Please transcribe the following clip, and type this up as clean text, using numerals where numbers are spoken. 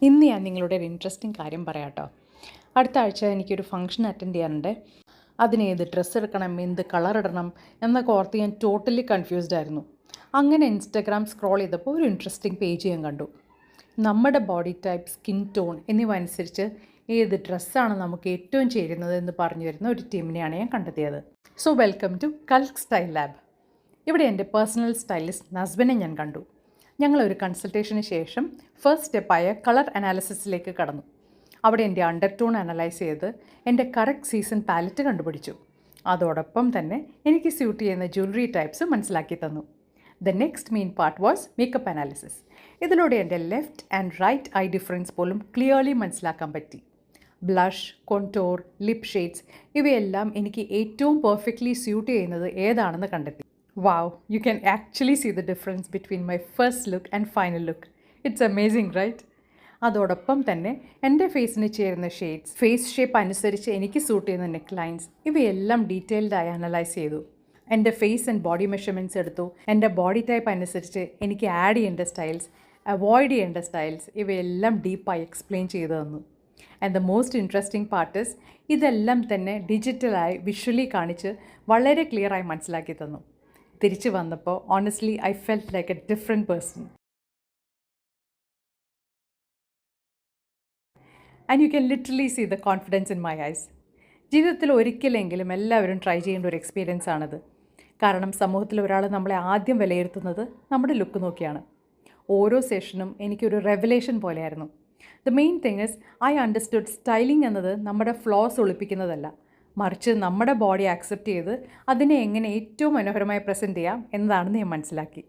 ഇന്ന് ഞാൻ നിങ്ങളുടെ ഒരു ഇൻട്രസ്റ്റിംഗ് കാര്യം പറയാം കേട്ടോ. അടുത്ത ആഴ്ച എനിക്കൊരു ഫംഗ്ഷൻ അറ്റൻഡ് ചെയ്യാനുണ്ട്. അതിന് ഏത് ഡ്രസ്സ് എടുക്കണം, എന്ത് കളർ ഇടണം എന്നൊക്കെ ഓർത്ത് ഞാൻ ടോട്ടലി കൺഫ്യൂസ്ഡ് ആയിരുന്നു. അങ്ങനെ ഇൻസ്റ്റഗ്രാം സ്ക്രോൾ ചെയ്തപ്പോൾ ഒരു ഇൻട്രസ്റ്റിംഗ് പേജ് ഞാൻ കണ്ടു. നമ്മുടെ ബോഡി ടൈപ്പ്, സ്കിൻ ടോൺ എന്നിവ അനുസരിച്ച് ഏത് ഡ്രസ്സാണ് നമുക്ക് ഏറ്റവും ചേരുന്നത് എന്ന് പറഞ്ഞു വരുന്ന ഒരു ടീമിനെയാണ് ഞാൻ കണ്ടെത്തിയത്. സോ വെൽക്കം ടു കൽക്ക് സ്റ്റൈൽ ലാബ്. ഇവിടെ എൻ്റെ പേഴ്സണൽ സ്റ്റൈലിസ്റ്റ് നസ്ബിനെ ഞാൻ കണ്ടു. ഞങ്ങളൊരു കൺസൾട്ടേഷന് ശേഷം ഫസ്റ്റ് സ്റ്റെപ്പായ കളർ അനാലിസിസിലേക്ക് കടന്നു. അവിടെ എൻ്റെ അണ്ടർ ടോൺ അനലൈസ് ചെയ്ത് എൻ്റെ കറക്റ്റ് സീസൺ പാലറ്റ് കണ്ടുപിടിച്ചു. അതോടൊപ്പം തന്നെ എനിക്ക് സ്യൂട്ട് ചെയ്യുന്ന ജ്വല്ലറി ടൈപ്സ് മനസ്സിലാക്കി തന്നു. The next main part was makeup analysis. ഇതിലൂടെ എൻ്റെ left and right eye difference പോലും ക്ലിയർലി മനസ്സിലാക്കാൻ പറ്റി. ബ്ലഷ്, കോൺടോർ, ലിപ് ഷെയ്ഡ്സ് ഇവയെല്ലാം എനിക്ക് ഏറ്റവും പെർഫെക്റ്റ്ലി സ്യൂട്ട് ചെയ്യുന്നത് ഏതാണെന്ന് കണ്ടെത്തി. Wow, you can actually see the difference between my first look and final look. It's amazing, right? അതോടൊപ്പം തന്നെ എൻ്റെ ഫേസിന് ചേരുന്ന ഷെയ്ഡ്സ്, ഫേസ് ഷേപ്പ് അനുസരിച്ച് എനിക്ക് സൂട്ട് ചെയ്യുന്ന നെക്ക് ലൈൻസ് ഇവയെല്ലാം ഡീറ്റെയിൽഡായി അനലൈസ് ചെയ്തു. എൻ്റെ ഫേസ് ആൻഡ് ബോഡി മെഷർമെൻറ്റ്സ് എടുത്തു. എൻ്റെ ബോഡി ടൈപ്പ് അനുസരിച്ച് എനിക്ക് ആഡ് ചെയ്യേണ്ട സ്റ്റൈൽസ്, അവോയ്ഡ് ചെയ്യേണ്ട സ്റ്റൈൽസ് ഇവയെല്ലാം ഡീപ്പായി എക്സ്പ്ലെയിൻ ചെയ്തു തന്നു. And the most interesting part is ഇതെല്ലാം തന്നെ ഡിജിറ്റലായി വിഷ്വലി കാണിച്ച് വളരെ ക്ലിയറായി മനസ്സിലാക്കി തന്നു. തിരിച്ചു വന്നപ്പോൾ honestly I felt like a different person. And you can literally see the confidence in my eyes. ജീവിതത്തിൽ ഒരിക്കലെങ്കിലും എല്ലാവരും ട്രൈ ചെയ്യേണ്ട ഒരു എക്സ്പീരിയൻസ് ആണിത്. കാരണം സമൂഹത്തിൽ ഒരാൾ നമ്മളെ ആദ്യം വിലയിരുത്തുന്നത് നമ്മുടെ ലുക്ക് നോക്കിയാണ്. ഓരോ സെഷനും എനിക്കൊരു റെവലേഷൻ പോലെയായിരുന്നു. The main thing is I understood styling എന്നത് നമ്മുടെ ഫ്ലോസ് ഒളിപ്പിക്കുന്നതല്ല, മറിച്ച് നമ്മുടെ ബോഡി ആക്സെപ്റ്റ് ചെയ്ത് അതിനെ എങ്ങനെ ഏറ്റവും മനോഹരമായി പ്രസൻറ്റ് ചെയ്യാം എന്നതാണെന്ന് ഞാൻ മനസ്സിലാക്കി.